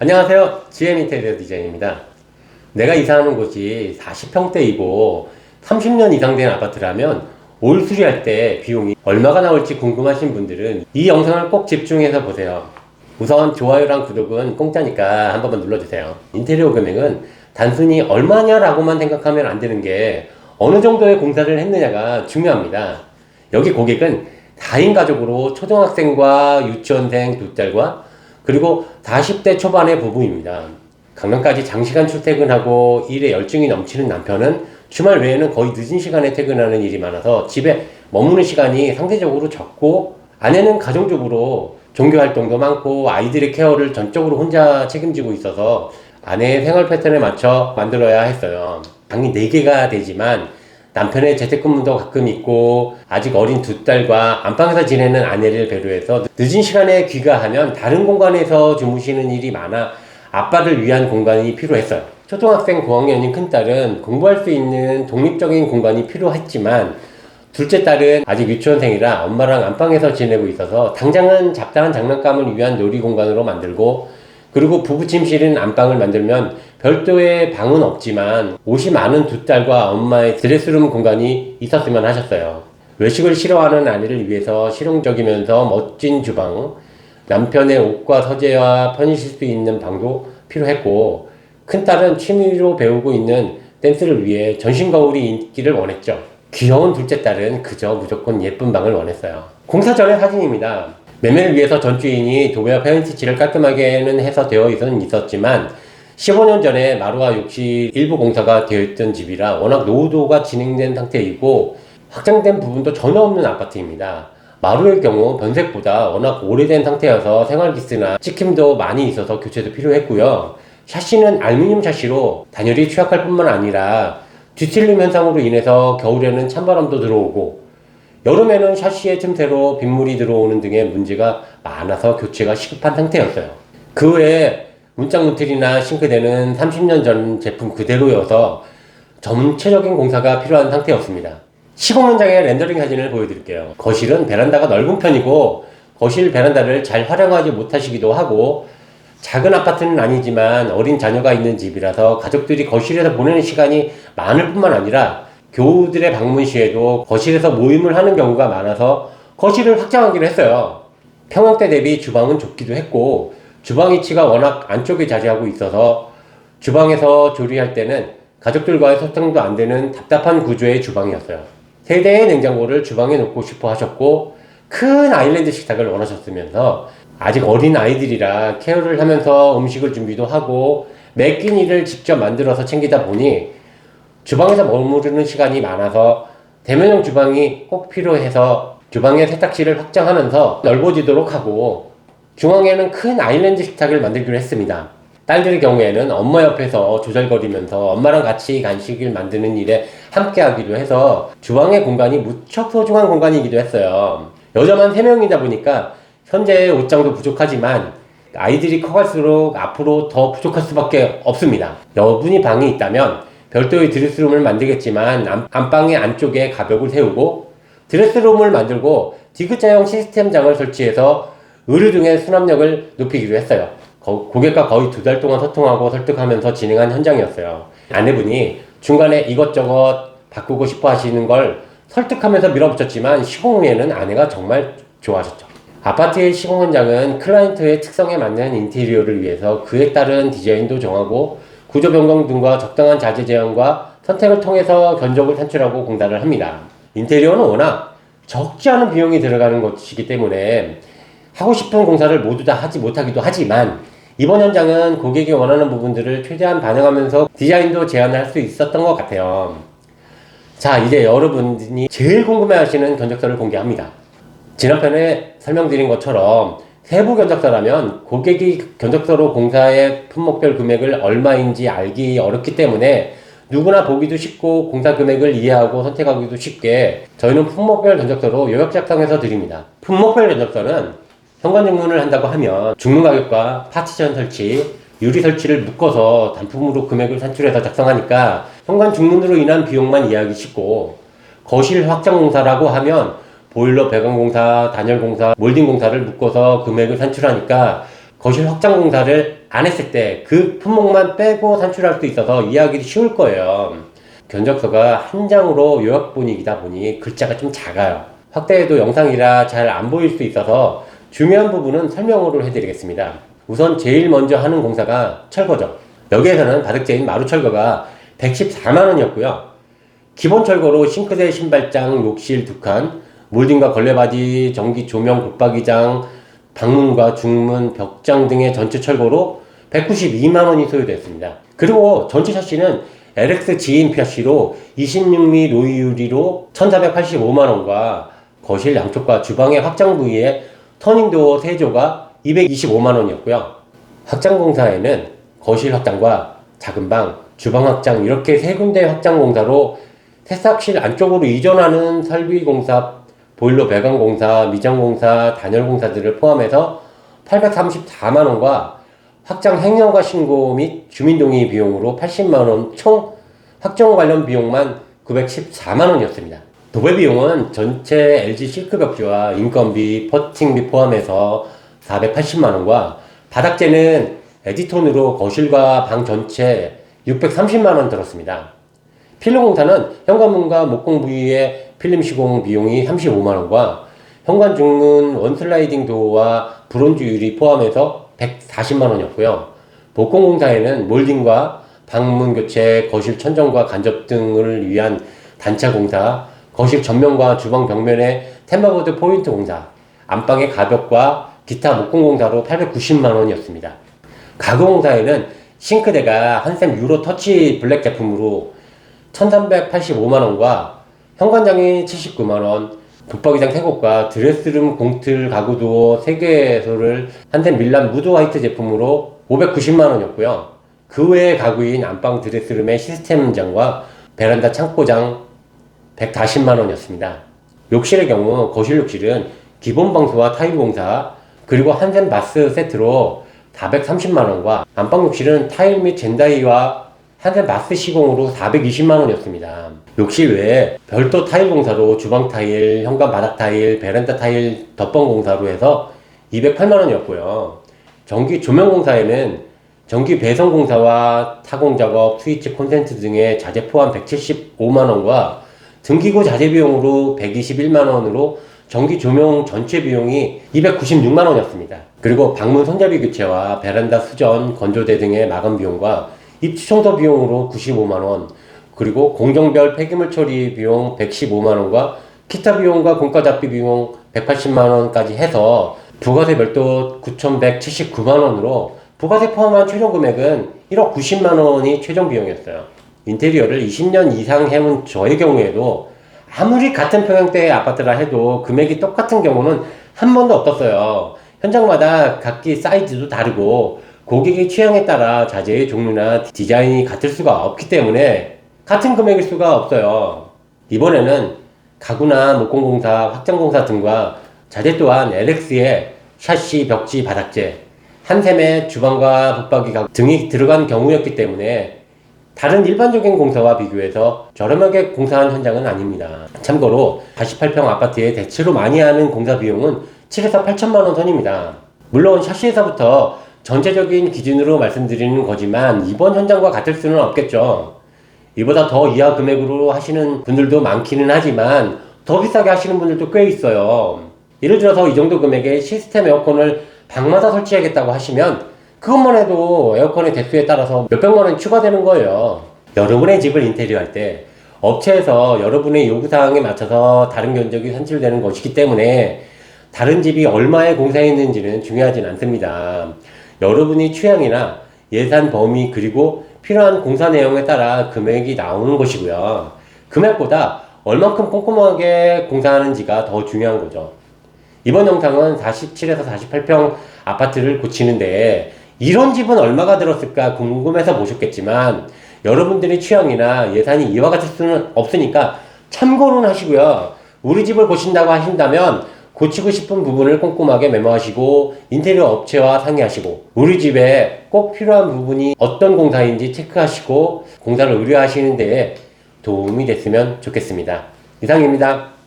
안녕하세요. GM 인테리어 디자인입니다. 내가 이사하는 곳이 40평대이고 30년 이상 된 아파트라면 올 수리할 때 비용이 얼마가 나올지 궁금하신 분들은 이 영상을 꼭 집중해서 보세요. 우선 좋아요랑 구독은 공짜니까 한 번만 눌러주세요. 인테리어 금액은 단순히 얼마냐라고만 생각하면 안 되는 게 어느 정도의 공사를 했느냐가 중요합니다. 여기 고객은 4인 가족으로 초등학생과 유치원생 2딸과 그리고 40대 초반의 부부입니다. 강남까지 장시간 출퇴근하고 일에 열정이 넘치는 남편은 주말 외에는 거의 늦은 시간에 퇴근하는 일이 많아서 집에 머무는 시간이 상대적으로 적고, 아내는 가정적으로 종교활동도 많고 아이들의 케어를 전적으로 혼자 책임지고 있어서 아내의 생활 패턴에 맞춰 만들어야 했어요. 방이 4개가 되지만 남편의 재택근무도 가끔 있고 아직 어린 2딸과 안방에서 지내는 아내를 배려해서 늦은 시간에 귀가하면 다른 공간에서 주무시는 일이 많아 아빠를 위한 공간이 필요했어요. 초등학생 고학년인 큰딸은 공부할 수 있는 독립적인 공간이 필요했지만 둘째 딸은 아직 유치원생이라 엄마랑 안방에서 지내고 있어서 당장은 잡다한 장난감을 위한 놀이 공간으로 만들고, 그리고 부부 침실인 안방을 만들면 별도의 방은 없지만 옷이 많은 2딸과 엄마의 드레스룸 공간이 있었으면 하셨어요. 외식을 싫어하는 아내를 위해서 실용적이면서 멋진 주방, 남편의 옷과 서재와 편히 쉴 수 있는 방도 필요했고, 큰딸은 취미로 배우고 있는 댄스를 위해 전신 거울이 있기를 원했죠. 귀여운 둘째 딸은 그저 무조건 예쁜 방을 원했어요. 공사 전의 사진입니다. 매매를 위해서 전 주인이 도배와 페인트 칠을 깔끔하게는 해서 되어 있었지만 15년 전에 마루와 욕실 일부 공사가 되어 있던 집이라 워낙 노후도가 진행된 상태이고 확장된 부분도 전혀 없는 아파트입니다. 마루의 경우 변색보다 워낙 오래된 상태여서 생활기스나 찍힘도 많이 있어서 교체도 필요했고요. 샤시는 알루미늄 샤시로 단열이 취약할 뿐만 아니라 뒤틀림 현상으로 인해서 겨울에는 찬바람도 들어오고 여름에는 샤시의 틈새로 빗물이 들어오는 등의 문제가 많아서 교체가 시급한 상태였어요. 그 외에 문짝 문틀이나 싱크대는 30년 전 제품 그대로여서 전체적인 공사가 필요한 상태였습니다. 시공 현장의 렌더링 사진을 보여드릴게요. 거실은 베란다가 넓은 편이고 거실 베란다를 잘 활용하지 못하시기도 하고, 작은 아파트는 아니지만 어린 자녀가 있는 집이라서 가족들이 거실에서 보내는 시간이 많을 뿐만 아니라 교우들의 방문 시에도 거실에서 모임을 하는 경우가 많아서 거실을 확장하기로 했어요. 평형대 대비 주방은 좁기도 했고 주방 위치가 워낙 안쪽에 자리하고 있어서 주방에서 조리할 때는 가족들과의 소통도 안 되는 답답한 구조의 주방이었어요. 세대의 냉장고를 주방에 놓고 싶어 하셨고 큰 아일랜드 식탁을 원하셨으면서 아직 어린 아이들이라 케어를 하면서 음식을 준비도 하고 매 끼 일을 직접 만들어서 챙기다 보니 주방에서 머무르는 시간이 많아서 대면형 주방이 꼭 필요해서 주방의 세탁실을 확장하면서 넓어지도록 하고 중앙에는 큰 아일랜드 식탁을 만들기로 했습니다. 딸들의 경우에는 엄마 옆에서 조절거리면서 엄마랑 같이 간식을 만드는 일에 함께 하기도 해서 주방의 공간이 무척 소중한 공간이기도 했어요. 여자만 3명이다 보니까 현재 옷장도 부족하지만 아이들이 커갈수록 앞으로 더 부족할 수밖에 없습니다. 여분이 방이 있다면 별도의 드레스룸을 만들겠지만 안방의 안쪽에 가벽을 세우고 드레스룸을 만들고 디귿자형 시스템장을 설치해서 의류 등의 수납력을 높이기로 했어요. 고객과 거의 2달 동안 소통하고 설득하면서 진행한 현장이었어요. 아내분이 중간에 이것저것 바꾸고 싶어 하시는 걸 설득하면서 밀어붙였지만 시공 후에는 아내가 정말 좋아하셨죠. 아파트의 시공 현장은 클라이언트의 특성에 맞는 인테리어를 위해서 그에 따른 디자인도 정하고 구조 변경 등과 적당한 자재 제한과 선택을 통해서 견적을 산출하고 공사를 합니다. 인테리어는 워낙 적지 않은 비용이 들어가는 것이기 때문에 하고 싶은 공사를 모두 다 하지 못하기도 하지만 이번 현장은 고객이 원하는 부분들을 최대한 반영하면서 디자인도 제안할 수 있었던 것 같아요. 자, 이제 여러분이 제일 궁금해하시는 견적서를 공개합니다. 지난편에 설명드린 것처럼 세부 견적서라면 고객이 견적서로 공사의 품목별 금액을 얼마인지 알기 어렵기 때문에 누구나 보기도 쉽고 공사 금액을 이해하고 선택하기도 쉽게 저희는 품목별 견적서로 요약 작성해서 드립니다. 품목별 견적서는 현관 중문을 한다고 하면 중문 가격과 파티션 설치, 유리 설치를 묶어서 단품으로 금액을 산출해서 작성하니까 현관 중문으로 인한 비용만 이해하기 쉽고, 거실 확장 공사라고 하면 보일러 배관 공사, 단열 공사, 몰딩 공사를 묶어서 금액을 산출하니까 거실 확장 공사를 안 했을 때 그 품목만 빼고 산출할 수 있어서 이해하기 쉬울 거예요. 견적서가 한 장으로 요약본이다 보니 글자가 좀 작아요. 확대해도 영상이라 잘 안 보일 수 있어서 중요한 부분은 설명으로 해드리겠습니다. 우선 제일 먼저 하는 공사가 철거죠. 여기에서는 바닥재인 마루철거가 114만원이었고요. 기본 철거로 싱크대, 신발장, 욕실 2칸, 몰딩과 걸레바지, 전기 조명, 붙박이장, 방문과 중문, 벽장 등의 전체 철거로 192만원이 소요됐습니다. 그리고 전체 샤시는 LX 지인 샤시로 26mm 로이 유리로 1485만원과 거실 양쪽과 주방의 확장 부위에 터닝도어 3조가 225만원이었고요. 확장 공사에는 거실 확장과 작은 방, 주방 확장 이렇게 3군데 확장 공사로 세탁실 안쪽으로 이전하는 설비 공사, 보일러 배관 공사, 미장 공사, 단열 공사들을 포함해서 834만원과 확장 행정과 신고 및 주민동의 비용으로 80만원, 총 확정 관련 비용만 914만원이었습니다. 도배 비용은 전체 LG 실크 벽지와 인건비, 퍼팅비 포함해서 480만원과 바닥재는 에디톤으로 거실과 방 전체 630만원 들었습니다. 필름 공사는 현관문과 목공 부위의 필름 시공 비용이 35만원과 현관 중문 원슬라이딩 도어와 브론즈 유리 포함해서 140만원이었고요. 목공 공사에는 몰딩과 방문 교체, 거실 천정과 간접 등을 위한 단차 공사, 거실 전면과 주방 벽면의 템버보드 포인트 공사, 안방의 가벽과 기타 목공 공사로 890만원이었습니다. 가구 공사에는 싱크대가 한샘 유로 터치 블랙 제품으로 1385만원과 현관장이 79만원, 붙박이장 3곳과 드레스룸 공틀 가구 도어 3개소를 한샘 밀란 무드 화이트 제품으로 590만원이었고요. 그 외의 가구인 안방 드레스룸의 시스템장과 베란다 창고장 140만원이었습니다. 욕실의 경우 거실 욕실은 기본 방수와 타일 공사, 그리고 한샘 바스 세트로 430만원과 안방 욕실은 타일 및 젠다이와 한샘 바스 시공으로 420만원이었습니다. 욕실 외에 별도 타일 공사로 주방 타일, 현관 바닥 타일, 베란다 타일 덧번 공사로 해서 208만원이었고요. 전기 조명 공사에는 전기 배선 공사와 타공 작업, 스위치 콘센트 등의 자재 포함 175만원과 등기구 자재 비용으로 121만원으로 전기 조명 전체 비용이 296만원이었습니다. 그리고 방문 손잡이 교체와 베란다 수전, 건조대 등의 마감 비용과 입주 청소 비용으로 95만원, 그리고 공정별 폐기물 처리 비용 115만원과 기타 비용과 공과 잡비 비용 180만원까지 해서 부가세 별도 9,179만원으로 부가세 포함한 최종 금액은 1억 90만원이 최종 비용이었어요. 인테리어를 20년 이상 해온 저의 경우에도 아무리 같은 평형대의 아파트라 해도 금액이 똑같은 경우는 한 번도 없었어요. 현장마다 각기 사이즈도 다르고 고객의 취향에 따라 자재의 종류나 디자인이 같을 수가 없기 때문에 같은 금액일 수가 없어요. 이번에는 가구나 목공공사, 확장공사 등과 자재 또한 LX의 샤시, 벽지, 바닥재, 한샘의 주방과 붙박이 가구 등이 들어간 경우였기 때문에 다른 일반적인 공사와 비교해서 저렴하게 공사한 현장은 아닙니다. 참고로 48평 아파트에 대체로 많이 하는 공사 비용은 7에서 8천만원 선입니다. 물론 샤시에서부터 전체적인 기준으로 말씀드리는 거지만 이번 현장과 같을 수는 없겠죠. 이보다 더 이하 금액으로 하시는 분들도 많기는 하지만 더 비싸게 하시는 분들도 꽤 있어요. 예를 들어서 이 정도 금액에 시스템 에어컨을 방마다 설치하겠다고 하시면 그것만 해도 에어컨의 대수에 따라서 몇백만원 추가되는 거예요. 여러분의 집을 인테리어 할 때 업체에서 여러분의 요구사항에 맞춰서 다른 견적이 산출되는 것이기 때문에 다른 집이 얼마에 공사했는지는 중요하진 않습니다. 여러분의 취향이나 예산 범위 그리고 필요한 공사 내용에 따라 금액이 나오는 것이고요. 금액보다 얼만큼 꼼꼼하게 공사하는지가 더 중요한 거죠. 이번 영상은 47에서 48평 아파트를 고치는데 이런 집은 얼마가 들었을까 궁금해서 보셨겠지만 여러분들의 취향이나 예산이 이와 같을 수는 없으니까 참고는 하시고요. 우리 집을 고친다고 하신다면 고치고 싶은 부분을 꼼꼼하게 메모하시고 인테리어 업체와 상의하시고 우리 집에 꼭 필요한 부분이 어떤 공사인지 체크하시고 공사를 의뢰하시는 데 도움이 됐으면 좋겠습니다. 이상입니다.